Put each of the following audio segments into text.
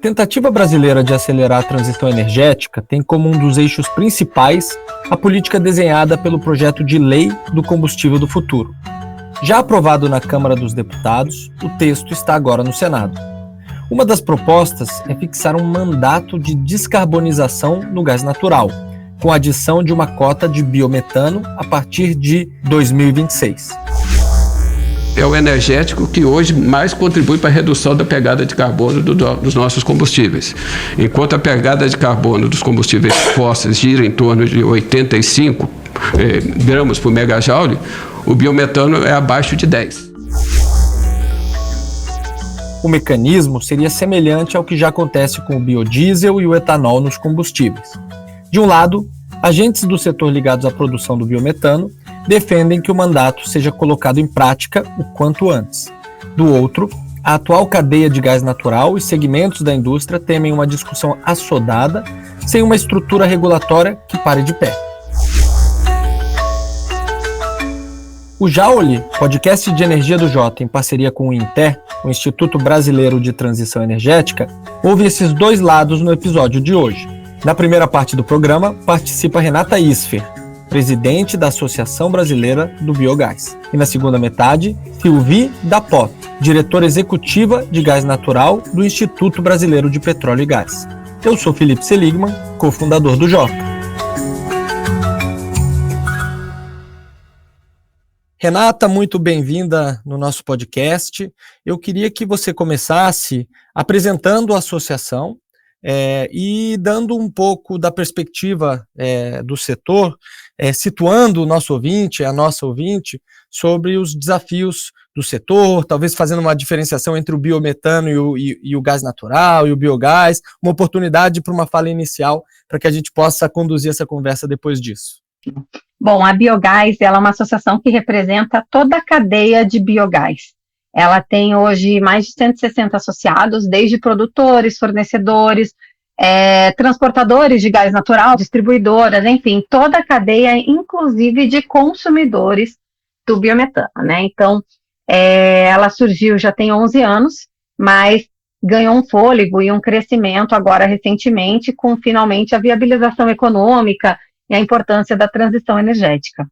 tentativa brasileira de acelerar a transição energética tem como um dos eixos principais a política desenhada pelo projeto de Lei do Combustível do Futuro. Já aprovado na Câmara dos Deputados, o texto está agora no Senado. Uma das propostas é fixar um mandato de descarbonização no gás natural, com a adição de uma cota de biometano a partir de 2026. É o energético que hoje mais contribui para a redução da pegada de carbono dos nossos combustíveis. Enquanto a pegada de carbono dos combustíveis fósseis gira em torno de 85 gramas por megajoule, o biometano é abaixo de 10. O mecanismo seria semelhante ao que já acontece com o biodiesel e o etanol nos combustíveis. De um lado, agentes do setor ligados à produção do biometano defendem que o mandato seja colocado em prática o quanto antes. Do outro, a atual cadeia de gás natural e segmentos da indústria temem uma discussão assodada, sem uma estrutura regulatória que pare de pé. O Jauli, podcast de energia do Jota, em parceria com o INTE, o Instituto Brasileiro de Transição Energética, ouve esses dois lados no episódio de hoje. Na primeira parte do programa, participa Renata Isfer, presidente da Associação Brasileira do Biogás. E na segunda metade, Sylvie Dapot, diretora executiva de gás natural do Instituto Brasileiro de Petróleo e Gás. Eu sou Felipe Seligman, cofundador do Jota. Renata, muito bem-vinda no nosso podcast. Eu queria que você começasse apresentando a associação e dando um pouco da perspectiva do setor, situando o nosso ouvinte, a nossa ouvinte, sobre os desafios do setor, talvez fazendo uma diferenciação entre o biometano e o gás natural e o biogás, uma oportunidade para uma fala inicial para que a gente possa conduzir essa conversa depois disso. Bom, a Biogás ela é uma associação que representa toda a cadeia de biogás. Ela tem hoje mais de 160 associados, desde produtores, fornecedores, transportadores de gás natural, distribuidoras, enfim, toda a cadeia, inclusive de consumidores do biometano, né? Então, ela surgiu já tem 11 anos, mas ganhou um fôlego e um crescimento agora recentemente, com finalmente a viabilização econômica e a importância da transição energética.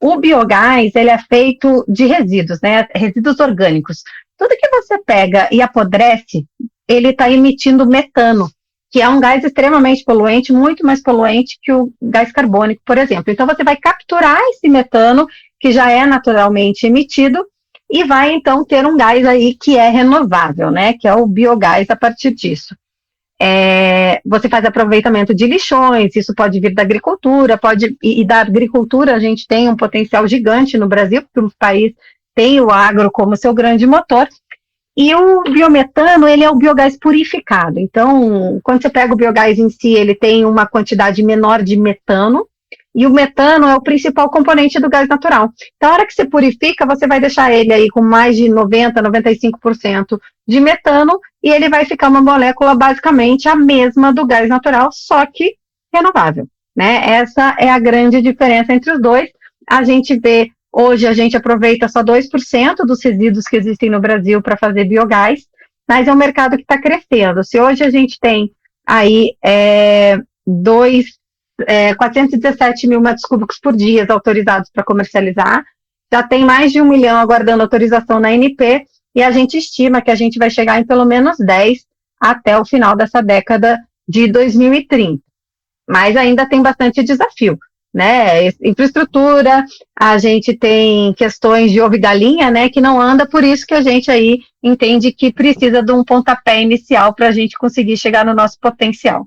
O biogás, ele é feito de resíduos, né? Resíduos orgânicos. Tudo que você pega e apodrece, ele está emitindo metano, que é um gás extremamente poluente, muito mais poluente que o gás carbônico, por exemplo. Então, você vai capturar esse metano, que já é naturalmente emitido, e vai, então, ter um gás aí que é renovável, né? Que é o biogás a partir disso. Você faz aproveitamento de lixões, isso pode vir da agricultura, e da agricultura a gente tem um potencial gigante no Brasil, porque o país tem o agro como seu grande motor, e o biometano, ele é o biogás purificado. Então, quando você pega o biogás em si, ele tem uma quantidade menor de metano, e o metano é o principal componente do gás natural. Então, a hora que você purifica, você vai deixar ele aí com mais de 90%, 95% de metano, e ele vai ficar uma molécula basicamente a mesma do gás natural, só que renovável, né? Essa é a grande diferença entre os dois. A gente vê, hoje a gente aproveita só 2% dos resíduos que existem no Brasil para fazer biogás, mas é um mercado que está crescendo. Se hoje a gente tem aí 417 mil metros cúbicos por dia autorizados para comercializar, já tem mais de 1 milhão aguardando autorização na ANP, e a gente estima que a gente vai chegar em pelo menos 10 até o final dessa década de 2030. Mas ainda tem bastante desafio, né? Infraestrutura, a gente tem questões de ovo e galinha, né, que não anda, por isso que a gente aí entende que precisa de um pontapé inicial para a gente conseguir chegar no nosso potencial.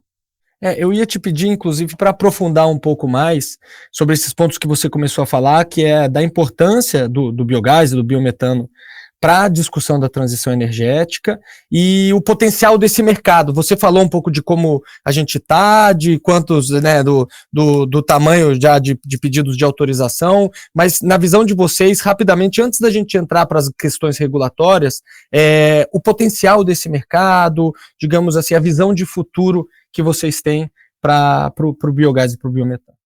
Eu ia te pedir, inclusive, para aprofundar um pouco mais sobre esses pontos que você começou a falar, que é da importância do biogás e do biometano para a discussão da transição energética e o potencial desse mercado. Você falou um pouco de como a gente está, de quantos, né, do tamanho já de pedidos de autorização, mas na visão de vocês, rapidamente, antes da gente entrar para as questões regulatórias, o potencial desse mercado, digamos assim, a visão de futuro que vocês têm para o biogás e para o biometano.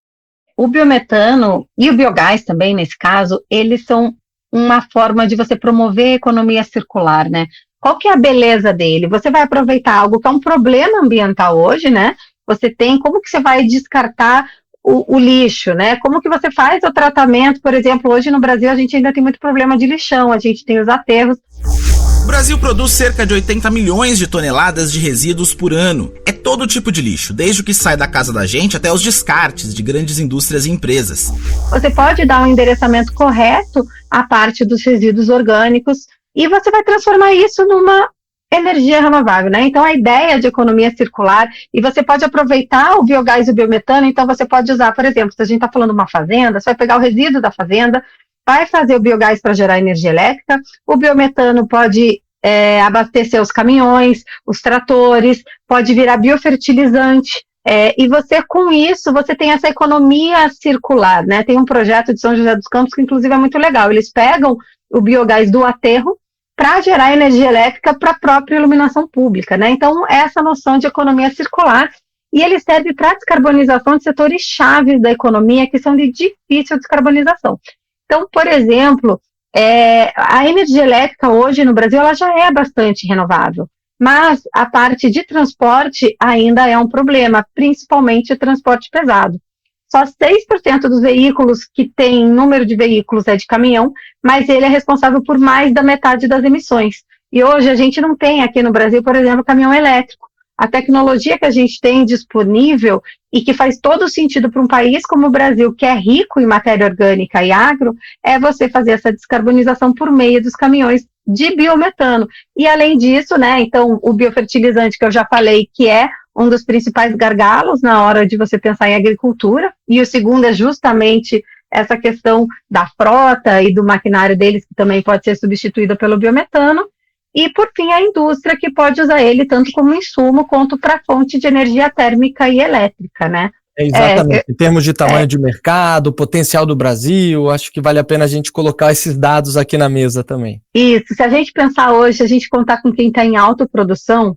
O biometano e o biogás também, nesse caso, eles são uma forma de você promover a economia circular, né? qual que é a beleza dele? Você vai aproveitar algo que é um problema ambiental hoje, né? Você tem, como que você vai descartar o lixo, né? Como que você faz o tratamento? Por exemplo, hoje no Brasil a gente ainda tem muito problema de lixão, a gente tem os aterros. O Brasil produz cerca de 80 milhões de toneladas de resíduos por ano. É todo tipo de lixo, desde o que sai da casa da gente até os descartes de grandes indústrias e empresas. Você pode dar um endereçamento correto à parte dos resíduos orgânicos e você vai transformar isso numa energia renovável, né? Então, a ideia de economia circular, e você pode aproveitar o biogás e o biometano, então você pode usar, por exemplo, se a gente está falando de uma fazenda, você vai pegar o resíduo da fazenda, vai fazer o biogás para gerar energia elétrica, o biometano pode abastecer os caminhões, os tratores, pode virar biofertilizante, e você, com isso, você tem essa economia circular, né? Tem um projeto de São José dos Campos que, inclusive, é muito legal. Eles pegam o biogás do aterro para gerar energia elétrica para a própria iluminação pública, né? Então, essa noção de economia circular, e ele serve para a descarbonização de setores chaves da economia que são de difícil descarbonização. Então, por exemplo, a energia elétrica hoje no Brasil ela já é bastante renovável, mas a parte de transporte ainda é um problema, principalmente o transporte pesado. Só 6% dos veículos que tem número de veículos é de caminhão, mas ele é responsável por mais da metade das emissões. E hoje a gente não tem aqui no Brasil, por exemplo, caminhão elétrico. A tecnologia que a gente tem disponível e que faz todo sentido para um país como o Brasil, que é rico em matéria orgânica e agro, é você fazer essa descarbonização por meio dos caminhões de biometano. E além disso, né, então o biofertilizante que eu já falei, que é um dos principais gargalos na hora de você pensar em agricultura, e o segundo é justamente essa questão da frota e do maquinário deles, que também pode ser substituída pelo biometano, e por fim a indústria, que pode usar ele tanto como insumo, quanto para fonte de energia térmica e elétrica, né? Exatamente, em termos de tamanho de mercado, potencial do Brasil, acho que vale a pena a gente colocar esses dados aqui na mesa também. Isso, se a gente pensar hoje, a gente contar com quem está em autoprodução,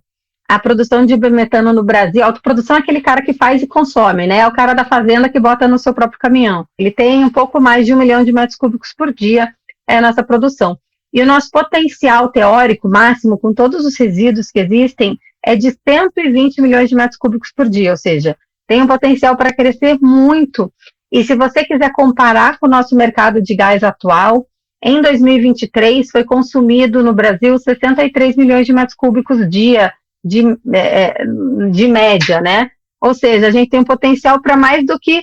a produção de biometano no Brasil, autoprodução é aquele cara que faz e consome, né? É o cara da fazenda que bota no seu próprio caminhão. Ele tem um pouco mais de 1 milhão de metros cúbicos por dia nessa produção. E o nosso potencial teórico máximo, com todos os resíduos que existem, é de 120 milhões de metros cúbicos por dia, ou seja, tem um potencial para crescer muito. E se você quiser comparar com o nosso mercado de gás atual, em 2023 foi consumido no Brasil 63 milhões de metros cúbicos dia, de média, né? Ou seja, a gente tem um potencial para mais do que,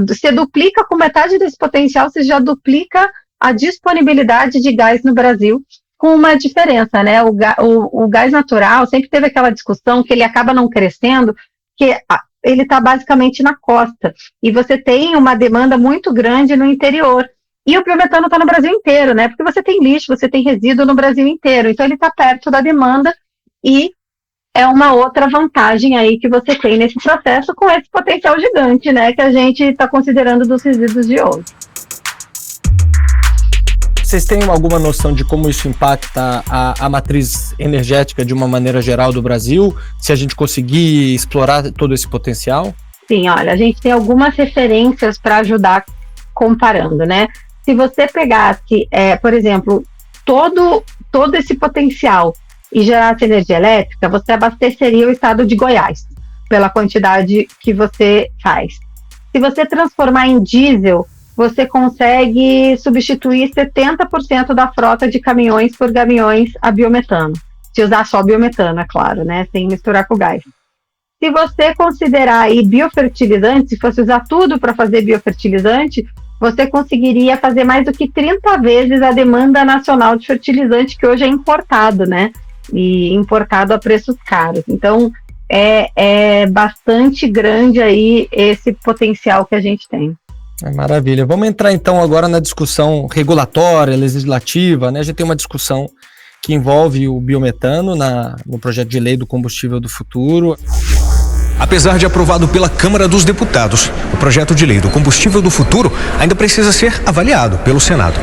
você duplica com metade desse potencial, você já duplica a disponibilidade de gás no Brasil, com uma diferença, né? O gás natural sempre teve aquela discussão que ele acaba não crescendo, que ele está basicamente na costa, e você tem uma demanda muito grande no interior. E o biometano está no Brasil inteiro, né? Porque você tem lixo, você tem resíduo no Brasil inteiro, então ele está perto da demanda, e é uma outra vantagem aí que você tem nesse processo, com esse potencial gigante, né, que a gente está considerando dos resíduos de hoje. Vocês têm alguma noção de como isso impacta a matriz energética de uma maneira geral do Brasil, se a gente conseguir explorar todo esse potencial? Sim, olha, a gente tem algumas referências para ajudar comparando, né? Se você pegasse, por exemplo, todo esse potencial e gerasse energia elétrica, você abasteceria o estado de Goiás, pela quantidade que você faz. Se você transformar em diesel, você consegue substituir 70% da frota de caminhões por caminhões a biometano. Se usar só biometano, é claro, né? Sem misturar com gás. Se você considerar aí biofertilizante, se fosse usar tudo para fazer biofertilizante, você conseguiria fazer mais do que 30 vezes a demanda nacional de fertilizante, que hoje é importado, né? E importado a preços caros. Então, é bastante grande aí esse potencial que a gente tem. Maravilha. Vamos entrar então agora na discussão regulatória, legislativa, né? A gente tem uma discussão que envolve o biometano no projeto de lei do combustível do futuro. Apesar de aprovado pela Câmara dos Deputados, o projeto de lei do combustível do futuro ainda precisa ser avaliado pelo Senado.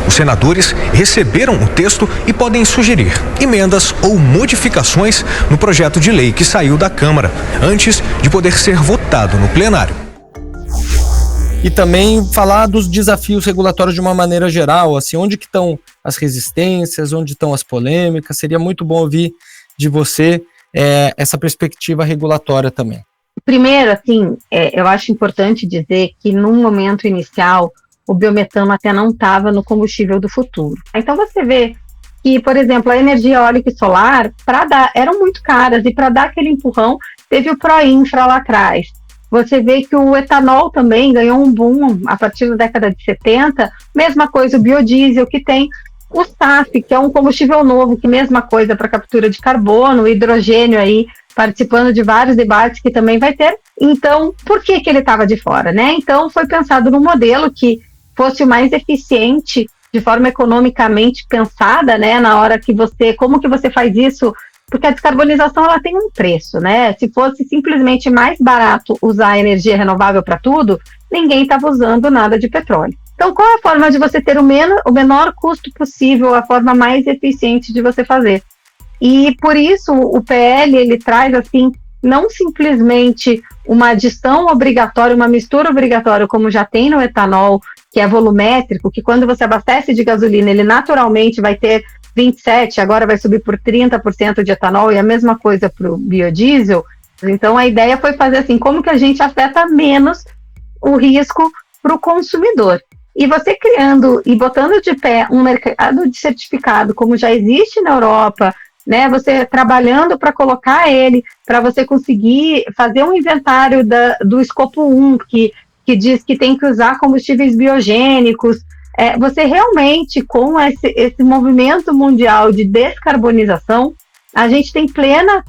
Os senadores receberam o texto e podem sugerir emendas ou modificações no projeto de lei que saiu da Câmara, antes de poder ser votado no plenário. e também falar dos desafios regulatórios de uma maneira geral, assim, onde que estão as resistências, onde estão as polêmicas. Seria muito bom ouvir de você essa perspectiva regulatória também. Primeiro, assim, eu acho importante dizer que num momento inicial o biometano até não estava no combustível do futuro. Então você vê que, por exemplo, a energia eólica e solar eram muito caras, e para dar aquele empurrão teve o Proinfra lá atrás. Você vê que o etanol também ganhou um boom a partir da década de 70, mesma coisa o biodiesel, que tem o SAF, que é um combustível novo, que mesma coisa para captura de carbono, hidrogênio aí, participando de vários debates que também vai ter. Então, por que ele estava de fora, né? Então, foi pensado num modelo que fosse o mais eficiente, de forma economicamente pensada, né? Na hora que como que você faz isso? Porque a descarbonização, ela tem um preço, né? Se fosse simplesmente mais barato usar energia renovável para tudo, ninguém estava usando nada de petróleo. Então, qual é a forma de você ter o menor custo possível, a forma mais eficiente de você fazer? E por isso o PL, ele traz assim, não simplesmente uma adição obrigatória, uma mistura obrigatória, como já tem no etanol, que é volumétrico, que quando você abastece de gasolina, ele naturalmente vai ter 27%, agora vai subir por 30% de etanol, e a mesma coisa para o biodiesel. Então a ideia foi fazer assim, como que a gente afeta menos o risco para o consumidor. E você criando e botando de pé um mercado de certificado, como já existe na Europa, né, você trabalhando para colocar ele, para você conseguir fazer um inventário do escopo 1, que diz que tem que usar combustíveis biogênicos, você realmente, com esse movimento mundial de descarbonização, a gente tem plena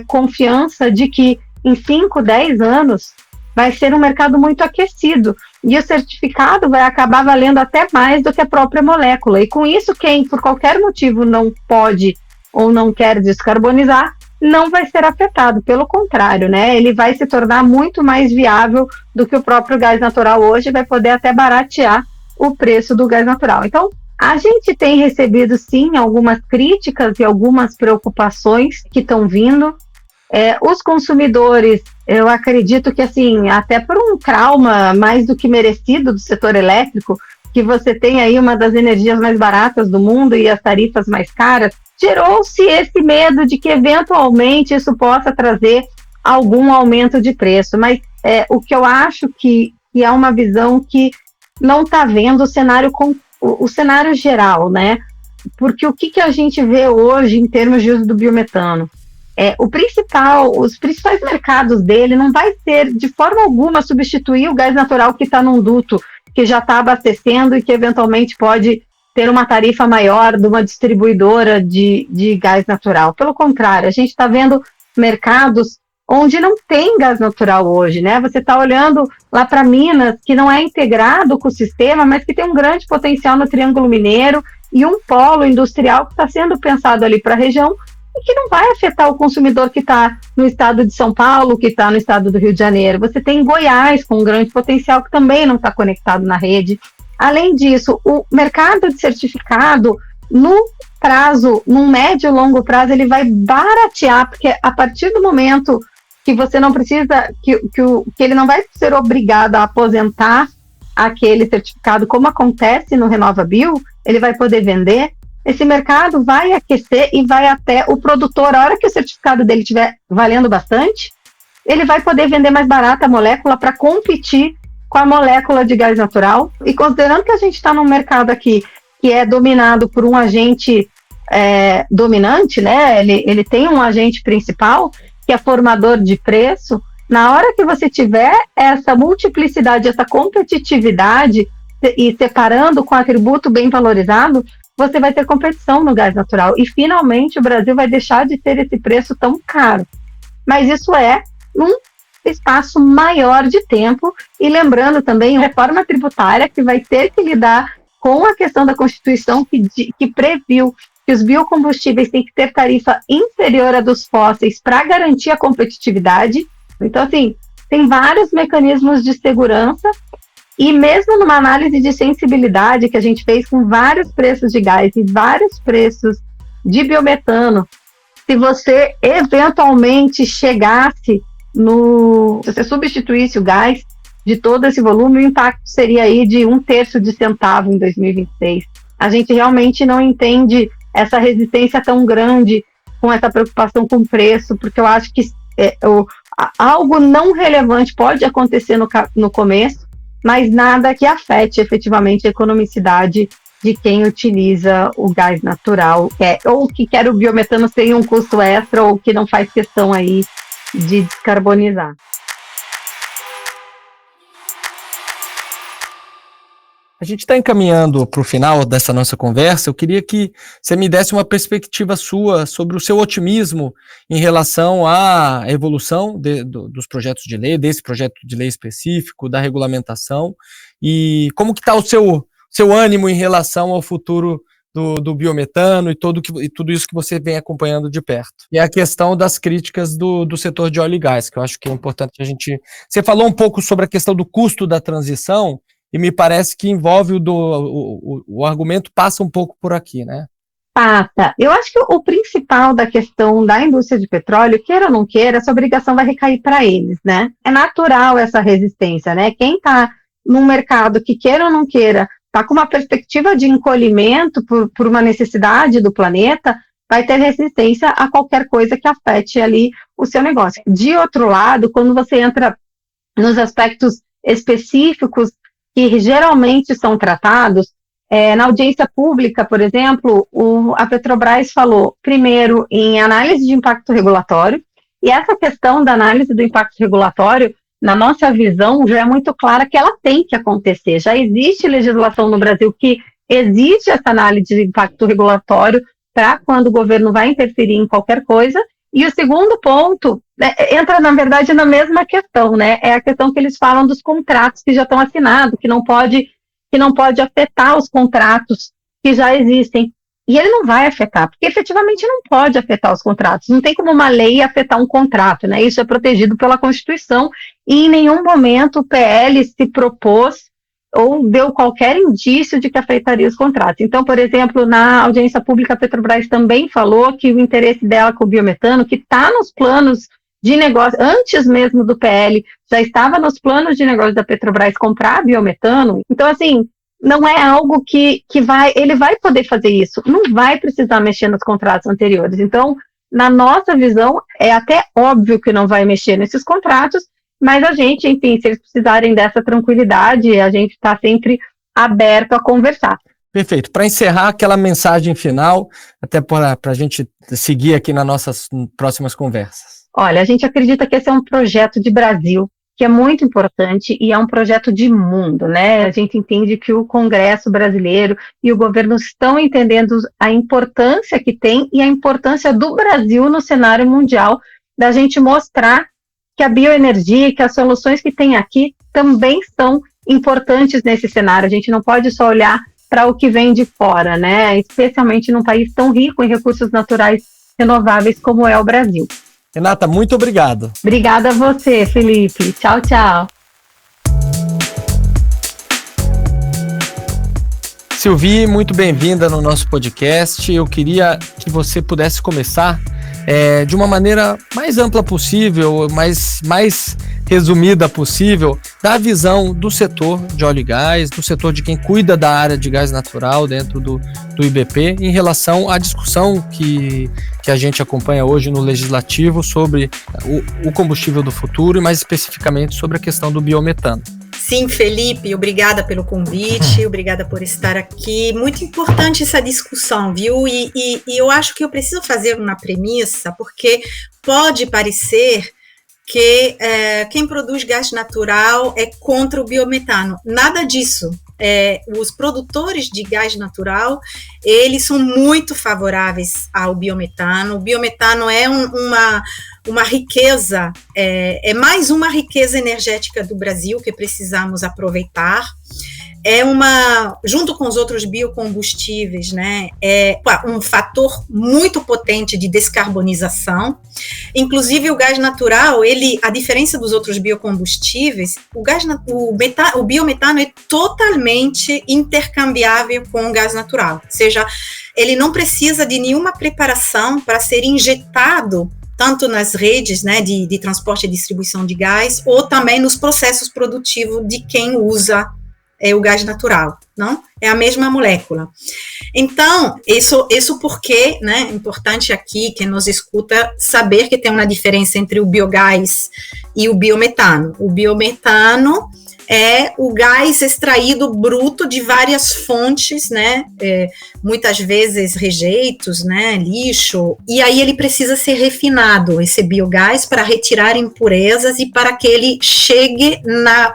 confiança de que em 5, 10 anos vai ser um mercado muito aquecido, e o certificado vai acabar valendo até mais do que a própria molécula, e com isso quem por qualquer motivo não pode ou não quer descarbonizar, não vai ser afetado, pelo contrário, né? Ele vai se tornar muito mais viável do que o próprio gás natural hoje, vai poder até baratear o preço do gás natural. Então, a gente tem recebido, sim, algumas críticas e algumas preocupações que estão vindo. Os consumidores, eu acredito que, assim, até por um trauma mais do que merecido do setor elétrico, que você tem aí uma das energias mais baratas do mundo e as tarifas mais caras, gerou-se esse medo de que, eventualmente, isso possa trazer algum aumento de preço. Mas o que eu acho que é uma visão que não está vendo o cenário geral, né? Porque o que a gente vê hoje em termos de uso do biometano? Os principais mercados dele não vai ser, de forma alguma, substituir o gás natural que está num duto, que já está abastecendo e que, eventualmente, pode ter uma tarifa maior de uma distribuidora de gás natural. Pelo contrário, a gente está vendo mercados onde não tem gás natural hoje, né? Você está olhando lá para Minas, que não é integrado com o sistema, mas que tem um grande potencial no Triângulo Mineiro e um polo industrial que está sendo pensado ali para a região e que não vai afetar o consumidor que está no estado de São Paulo, que está no estado do Rio de Janeiro. Você tem Goiás com um grande potencial que também não está conectado na rede. Além disso, o mercado de certificado, num médio e longo prazo, ele vai baratear, porque a partir do momento que você não precisa, que ele não vai ser obrigado a aposentar aquele certificado, como acontece no RenovaBio, ele vai poder vender, esse mercado vai aquecer e vai até o produtor, a hora que o certificado dele estiver valendo bastante, ele vai poder vender mais barata a molécula para competir com a molécula de gás natural. E considerando que a gente está num mercado aqui que é dominado por um agente dominante, né? Ele tem um agente principal, que é formador de preço. Na hora que você tiver essa multiplicidade, essa competitividade, e separando com atributo bem valorizado, você vai ter competição no gás natural. E, finalmente, o Brasil vai deixar de ter esse preço tão caro. Mas isso num espaço maior de tempo, e lembrando também a reforma tributária que vai ter que lidar com a questão da Constituição que previu que os biocombustíveis têm que ter tarifa inferior à dos fósseis para garantir a competitividade. Então, assim, tem vários mecanismos de segurança, e mesmo numa análise de sensibilidade que a gente fez com vários preços de gás e vários preços de biometano, se você eventualmente chegasse se você substituísse o gás, de todo esse volume, o impacto seria aí de 1/3 de centavo em 2026. A gente realmente não entende essa resistência tão grande com essa preocupação com o preço, porque eu acho que algo não relevante pode acontecer no começo, mas nada que afete efetivamente a economicidade de quem utiliza o gás natural, ou que quer o biometano sem um custo extra, ou que não faz questão aí de descarbonizar. A gente está encaminhando para o final dessa nossa conversa. Eu queria que você me desse uma perspectiva sua sobre o seu otimismo em relação à evolução dos projetos de lei, desse projeto de lei específico, da regulamentação, e como que está o seu ânimo em relação ao futuro do biometano e tudo isso que você vem acompanhando de perto. E a questão das críticas do setor de óleo e gás, que eu acho que é importante a gente... Você falou um pouco sobre a questão do custo da transição, e me parece que envolve o argumento passa um pouco por aqui, né? Passa. Eu acho que o principal da questão da indústria de petróleo, queira ou não queira, essa obrigação vai recair para eles, né? É natural essa resistência, né? Quem está num mercado que, queira ou não queira, está com uma perspectiva de encolhimento por uma necessidade do planeta, vai ter resistência a qualquer coisa que afete ali o seu negócio. De outro lado, quando você entra nos aspectos específicos que geralmente são tratados, na audiência pública, por exemplo, a Petrobras falou, primeiro, em análise de impacto regulatório, e essa questão da análise do impacto regulatório, na nossa visão, já é muito clara que ela tem que acontecer. Já existe legislação no Brasil que existe essa análise de impacto regulatório para quando o governo vai interferir em qualquer coisa. E o segundo ponto entra, na verdade, na mesma questão, né? É a questão que eles falam dos contratos que já estão assinados, que não pode afetar os contratos que já existem. E ele não vai afetar, porque efetivamente não pode afetar os contratos. Não tem como uma lei afetar um contrato, né? Isso é protegido pela Constituição e em nenhum momento o PL se propôs ou deu qualquer indício de que afetaria os contratos. Então, por exemplo, na audiência pública, a Petrobras também falou que o interesse dela com o biometano, que está nos planos de negócio, antes mesmo do PL, já estava nos planos de negócio da Petrobras comprar biometano. Então, assim, não é algo que ele vai poder fazer isso, não vai precisar mexer nos contratos anteriores. Então, na nossa visão, é até óbvio que não vai mexer nesses contratos, mas a gente, enfim, se eles precisarem dessa tranquilidade, a gente está sempre aberto a conversar. Perfeito. Para encerrar, aquela mensagem final, até para a gente seguir aqui nas nossas próximas conversas. Olha, a gente acredita que esse é um projeto de Brasil, que é muito importante e é um projeto de mundo, né? A gente entende que o Congresso brasileiro e o governo estão entendendo a importância que tem e a importância do Brasil no cenário mundial, da gente mostrar que a bioenergia, que as soluções que tem aqui também são importantes nesse cenário. A gente não pode só olhar para o que vem de fora, né? Especialmente num país tão rico em recursos naturais renováveis como é o Brasil. Renata, muito obrigado. Obrigada a você, Felipe. Tchau, tchau. Silvi, muito bem-vinda no nosso podcast. Eu queria que você pudesse começar de uma maneira mais ampla possível, mais resumida possível, da visão do setor de óleo e gás, do setor de quem cuida da área de gás natural dentro do IBP, em relação à discussão que a gente acompanha hoje no Legislativo sobre o combustível do futuro e mais especificamente sobre a questão do biometano. Sim, Felipe, obrigada pelo convite, obrigada por estar aqui. Muito importante essa discussão, viu? E eu acho que eu preciso fazer uma premissa, porque pode parecer que quem produz gás natural é contra o biometano. Nada disso. Os produtores de gás natural, eles são muito favoráveis ao biometano. O biometano é uma riqueza, mais uma riqueza energética do Brasil que precisamos aproveitar. Junto com os outros biocombustíveis, né, um fator muito potente de descarbonização. Inclusive o gás natural, a diferença dos outros biocombustíveis, o biometano é totalmente intercambiável com o gás natural, ou seja, ele não precisa de nenhuma preparação para ser injetado tanto nas redes, né, de transporte e distribuição de gás, ou também nos processos produtivos de quem usa o gás natural, não? É a mesma molécula. Então, isso porque, né, é importante aqui, quem nos escuta, saber que tem uma diferença entre o biogás e o biometano. O biometano é o gás extraído bruto de várias fontes, né, muitas vezes rejeitos, né, lixo, e aí ele precisa ser refinado, esse biogás, para retirar impurezas e para que ele chegue na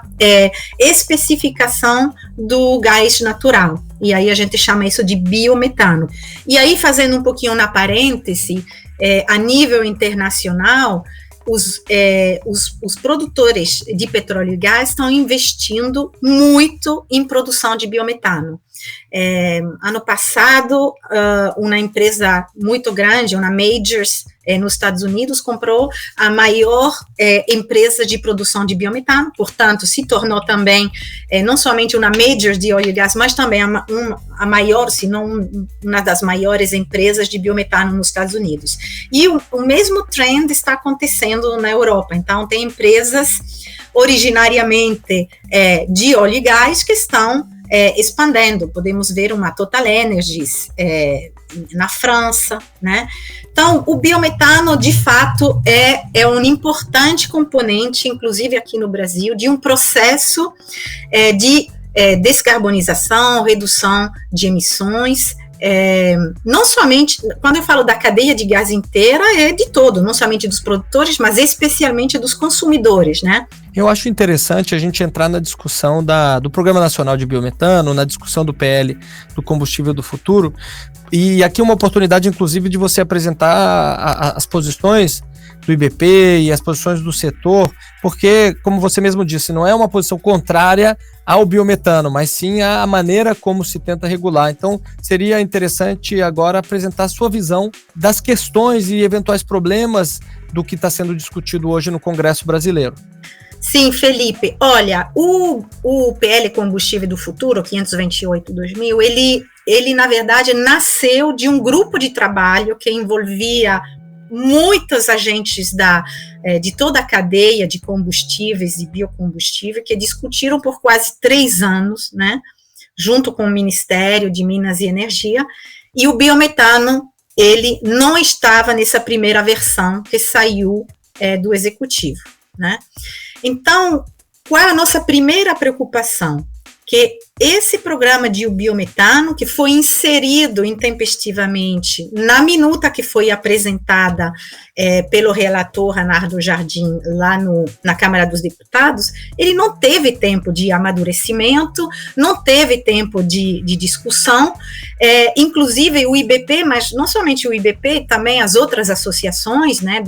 especificação do gás natural, e aí a gente chama isso de biometano. E aí, fazendo um pouquinho na parêntese, a nível internacional, os produtores de petróleo e gás estão investindo muito em produção de biometano. Ano passado, uma empresa muito grande, uma Majors, nos Estados Unidos, comprou a maior empresa de produção de biometano, portanto, se tornou também, não somente uma Majors de óleo e gás, mas também a maior, se não uma das maiores empresas de biometano nos Estados Unidos. E o mesmo trend está acontecendo na Europa. Então, tem empresas originariamente de óleo e gás que estão expandendo. Podemos ver uma Total Energies na França, né? Então, o biometano, de fato, é um importante componente, inclusive aqui no Brasil, de um processo de descarbonização, redução de emissões, não somente, quando eu falo da cadeia de gás inteira, é de todo, não somente dos produtores, mas especialmente dos consumidores, né? Eu acho interessante a gente entrar na discussão do Programa Nacional de Biometano, na discussão do PL do combustível do futuro, e aqui uma oportunidade, inclusive, de você apresentar as posições do IBP e as posições do setor, porque, como você mesmo disse, não é uma posição contrária ao biometano, mas sim a maneira como se tenta regular. Então, seria interessante agora apresentar a sua visão das questões e eventuais problemas do que está sendo discutido hoje no Congresso brasileiro. Sim, Felipe, olha, o PL Combustível do Futuro, 528/2000, ele, na verdade, nasceu de um grupo de trabalho que envolvia muitos agentes de toda a cadeia de combustíveis e biocombustível, que discutiram por quase 3 anos, né, junto com o Ministério de Minas e Energia, e o biometano, ele não estava nessa primeira versão que saiu do Executivo, né? Então, qual é a nossa primeira preocupação? Que esse programa de biometano, que foi inserido intempestivamente na minuta que foi apresentada pelo relator Ranardo Jardim lá na Câmara dos Deputados, ele não teve tempo de amadurecimento, não teve tempo de discussão, inclusive o IBP, mas não somente o IBP, também as outras associações, né,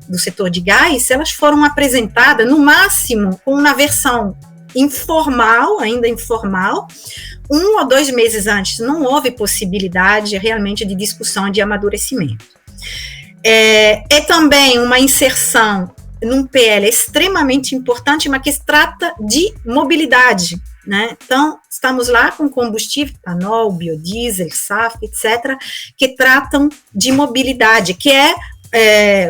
do setor de gás, elas foram apresentadas, no máximo, com uma versão informal, ainda informal, 1 ou 2 meses antes, não houve possibilidade realmente de discussão de amadurecimento. É também uma inserção num PL extremamente importante, mas que se trata de mobilidade, né? Então, estamos lá com combustível, etanol, biodiesel, SAF, etc., que tratam de mobilidade, que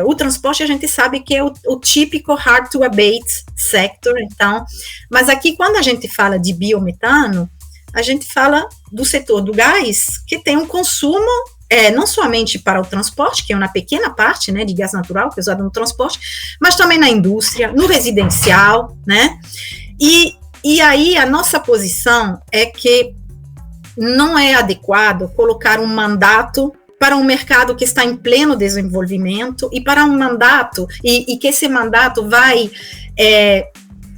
o transporte, a gente sabe que é o típico hard to abate sector, então, mas aqui, quando a gente fala de biometano, a gente fala do setor do gás, que tem um consumo, não somente para o transporte, que é uma pequena parte, né, de gás natural, que é usado no transporte, mas também na indústria, no residencial, né, e aí a nossa posição é que não é adequado colocar um mandato para um mercado que está em pleno desenvolvimento e para um mandato, e que esse mandato vai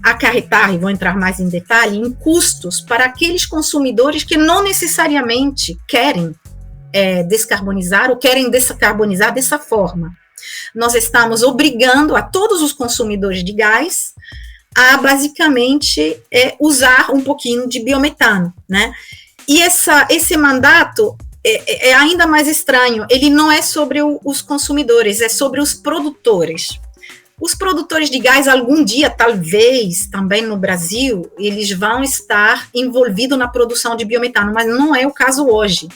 acarretar, e vou entrar mais em detalhe, em custos para aqueles consumidores que não necessariamente querem descarbonizar ou querem descarbonizar dessa forma. Nós estamos obrigando a todos os consumidores de gás a, basicamente, usar um pouquinho de biometano, né? E esse mandato é ainda mais estranho, ele não é sobre os consumidores, é sobre os produtores. Os produtores de gás, algum dia, talvez, também no Brasil, eles vão estar envolvidos na produção de biometano, mas não é o caso hoje.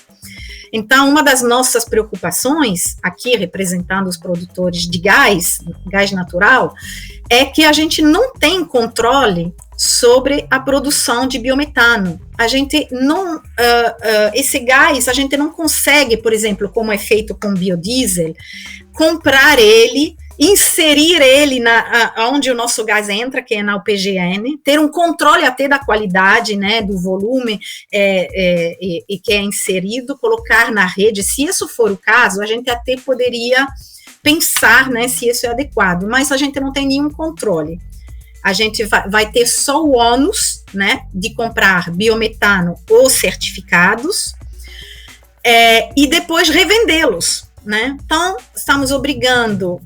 Então, uma das nossas preocupações, aqui representando os produtores de gás natural, é que a gente não tem controle sobre a produção de biometano. A gente não, esse gás, a gente não consegue, por exemplo, como é feito com biodiesel, comprar ele, inserir ele onde o nosso gás entra, que é na UPGN, ter um controle até da qualidade, né, do volume e que é inserido, colocar na rede. Se isso for o caso, a gente até poderia pensar, né, se isso é adequado, mas a gente não tem nenhum controle. A gente vai ter só o ônus, né, de comprar biometano ou certificados e depois revendê-los. Né? Então, estamos obrigando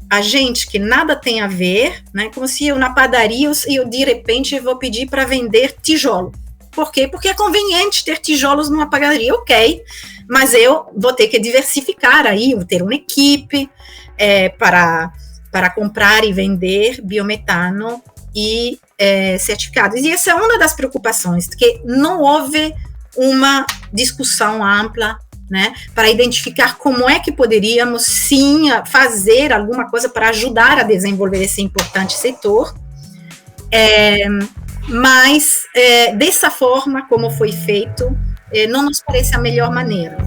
a gente que nada tem a ver, né? Como se eu na padaria eu de repente vou pedir para vender tijolo. Por quê? Porque é conveniente ter tijolos numa padaria, ok, mas eu vou ter que diversificar aí, vou ter uma equipe para comprar e vender biometano e certificados. E essa é uma das preocupações, que não houve uma discussão ampla, né, para identificar como é que poderíamos, sim, fazer alguma coisa para ajudar a desenvolver esse importante setor, mas dessa forma, como foi feito, não nos parece a melhor maneira.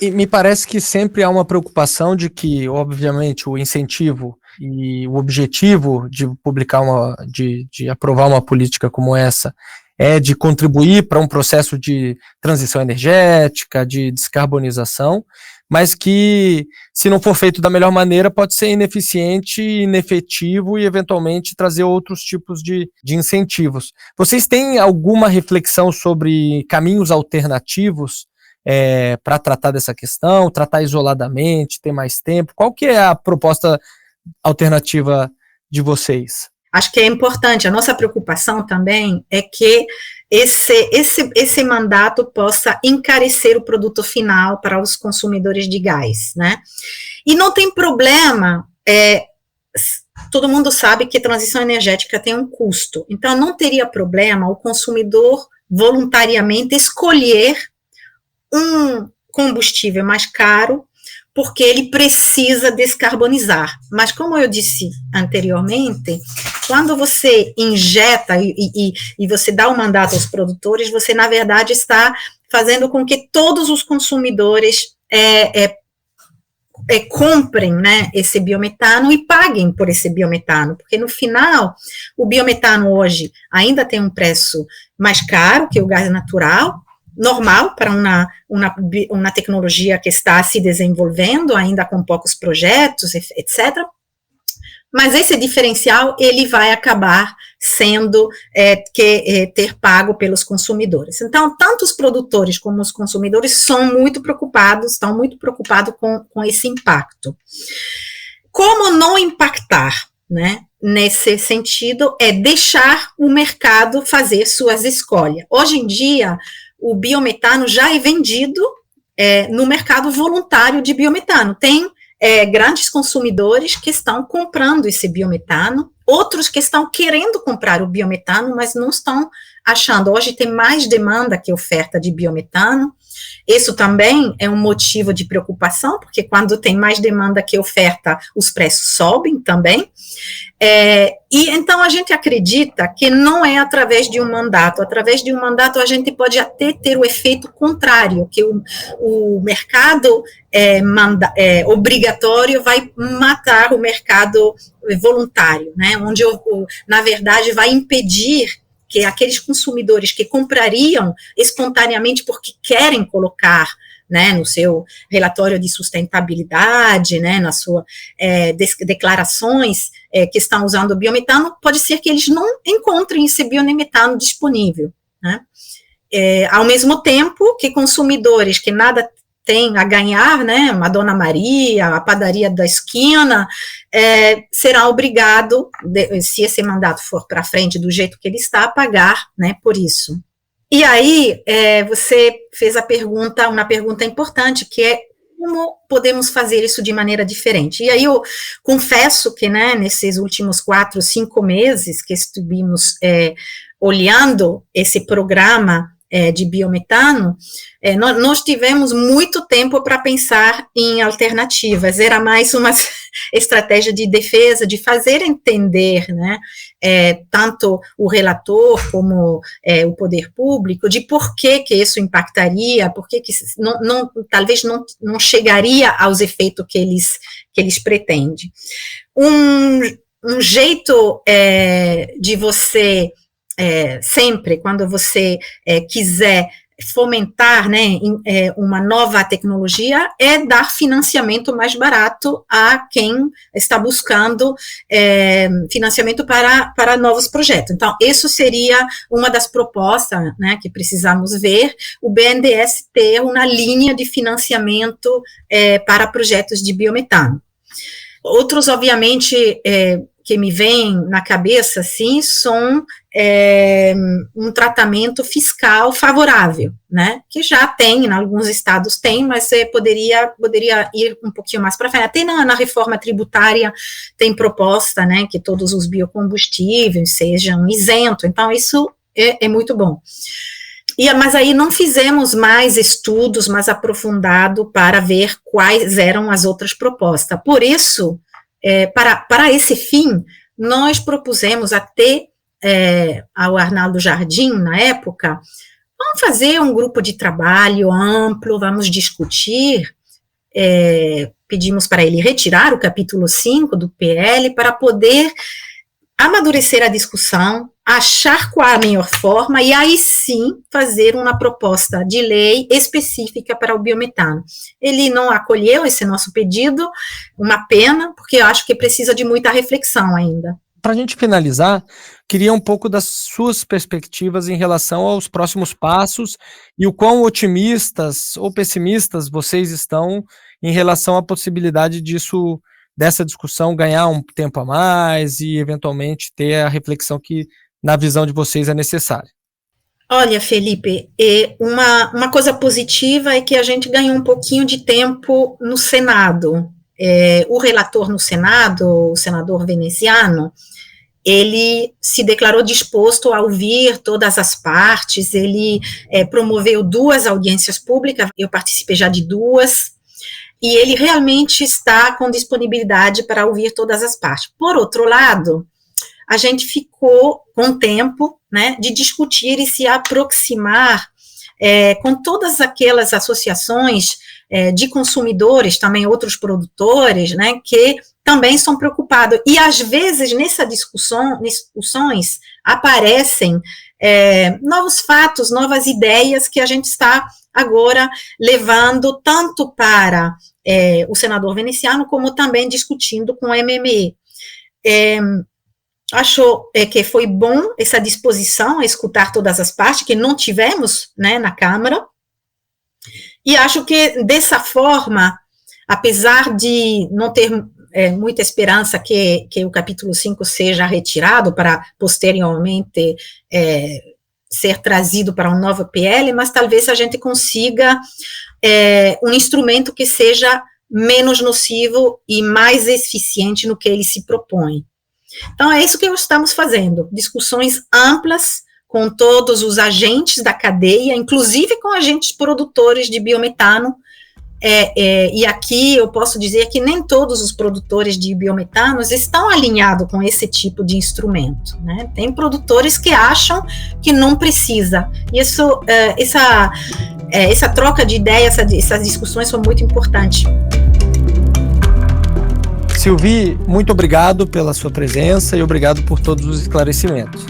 E me parece que sempre há uma preocupação de que, obviamente, o incentivo e o objetivo de publicar de aprovar uma política como essa é de contribuir para um processo de transição energética, de descarbonização, mas que, se não for feito da melhor maneira, pode ser ineficiente, inefetivo e, eventualmente, trazer outros tipos de incentivos. Vocês têm alguma reflexão sobre caminhos alternativos para tratar dessa questão, tratar isoladamente, ter mais tempo? Qual que é a proposta alternativa de vocês? Acho que é importante, a nossa preocupação também é que esse mandato possa encarecer o produto final para os consumidores de gás, né? E não tem problema, todo mundo sabe que transição energética tem um custo, então não teria problema o consumidor voluntariamente escolher um combustível mais caro, porque ele precisa descarbonizar. Mas, como eu disse anteriormente, quando você injeta e você dá o mandato aos produtores, você, na verdade, está fazendo com que todos os consumidores comprem, né, esse biometano e paguem por esse biometano, porque, no final, o biometano hoje ainda tem um preço mais caro que o gás natural, normal para uma tecnologia que está se desenvolvendo, ainda com poucos projetos, etc. Mas esse diferencial, ele vai acabar sendo ter pago pelos consumidores. Então, tanto os produtores como os consumidores estão muito preocupados com esse impacto. Como não impactar, né? Nesse sentido, é deixar o mercado fazer suas escolhas. Hoje em dia, o biometano já é vendido no mercado voluntário de biometano. Tem grandes consumidores que estão comprando esse biometano, outros que estão querendo comprar o biometano, mas não estão achando. Hoje tem mais demanda que oferta de biometano. Isso também é um motivo de preocupação, porque quando tem mais demanda que oferta, os preços sobem também. E então a gente acredita que não é através de um mandato. Através de um mandato a gente pode até ter o efeito contrário, que o mercado obrigatório vai matar o mercado voluntário, né? Onde, na verdade, vai impedir que aqueles consumidores que comprariam espontaneamente porque querem colocar, né, no seu relatório de sustentabilidade, né, nas suas declarações que estão usando o biometano, pode ser que eles não encontrem esse biometano disponível, né? Ao mesmo tempo que consumidores que nada tem a ganhar, né, uma Dona Maria, a padaria da esquina, será obrigado, se esse mandato for para frente do jeito que ele está, a pagar, né, por isso. E aí, você fez uma pergunta importante, que é como podemos fazer isso de maneira diferente. E aí eu confesso que, né, nesses últimos 4, 5 meses que estivemos olhando esse programa de biometano, nós tivemos muito tempo para pensar em alternativas. Era mais uma estratégia de defesa, de fazer entender, né, tanto o relator como o poder público, de por que isso impactaria, por que talvez não chegaria aos efeitos que eles pretendem. Um jeito de você sempre, quando você quiser fomentar, né, uma nova tecnologia, dar financiamento mais barato a quem está buscando financiamento para novos projetos. Então, isso seria uma das propostas, né, que precisamos ver, o BNDES ter uma linha de financiamento para projetos de biometano. Outros, obviamente, que me vêm na cabeça, assim, são um tratamento fiscal favorável, né, que já tem, em alguns estados tem, mas poderia ir um pouquinho mais para frente. Até na reforma tributária tem proposta, né, que todos os biocombustíveis sejam isentos, então isso é muito bom. Mas aí não fizemos mais estudos mais aprofundados para ver quais eram as outras propostas. Por isso, para esse fim, nós propusemos até ao Arnaldo Jardim, na época, vamos fazer um grupo de trabalho amplo, vamos discutir, pedimos para ele retirar o capítulo 5 do PL para poder amadurecer a discussão, achar qual a melhor forma e aí sim fazer uma proposta de lei específica para o biometano. Ele não acolheu esse nosso pedido, uma pena, porque eu acho que precisa de muita reflexão ainda. Para a gente finalizar, queria um pouco das suas perspectivas em relação aos próximos passos e o quão otimistas ou pessimistas vocês estão em relação à possibilidade dessa discussão ganhar um tempo a mais e eventualmente ter a reflexão que, na visão de vocês, é necessária. Olha, Felipe, uma coisa positiva é que a gente ganhou um pouquinho de tempo no Senado. O relator no Senado, o senador veneziano, ele se declarou disposto a ouvir todas as partes, ele promoveu 2 audiências públicas, eu participei já de 2, e ele realmente está com disponibilidade para ouvir todas as partes. Por outro lado, a gente ficou com tempo, né, de discutir e se aproximar com todas aquelas associações de consumidores, também outros produtores, né, que também são preocupados. E, às vezes, nessas discussões, aparecem novos fatos, novas ideias que a gente está agora levando tanto para o senador veneziano, como também discutindo com o MME. Acho que foi bom essa disposição a escutar todas as partes, que não tivemos, né, na Câmara, e acho que, dessa forma, apesar de não ter muita esperança que o capítulo 5 seja retirado para, posteriormente, ser trazido para um novo PL, mas talvez a gente consiga um instrumento que seja menos nocivo e mais eficiente no que ele se propõe. Então, é isso que estamos fazendo, discussões amplas com todos os agentes da cadeia, inclusive com agentes produtores de biometano, e aqui eu posso dizer que nem todos os produtores de biometanos estão alinhados com esse tipo de instrumento, né? Tem produtores que acham que não precisa, e essa troca de ideias, essas discussões são muito importantes. Sylvie, muito obrigado pela sua presença e obrigado por todos os esclarecimentos.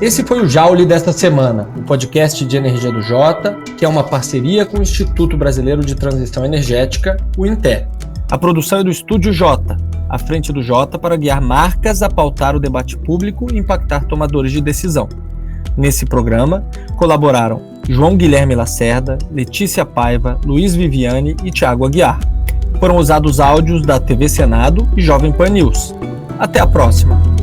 Esse foi o Joule desta semana, o podcast de energia do Jota, que é uma parceria com o Instituto Brasileiro de Transição Energética, o INTE. A produção é do Estúdio Jota, à frente do Jota para guiar marcas a pautar o debate público e impactar tomadores de decisão. Nesse programa, colaboraram João Guilherme Lacerda, Letícia Paiva, Luiz Viviane e Thiago Aguiar. Foram usados áudios da TV Senado e Jovem Pan News. Até a próxima!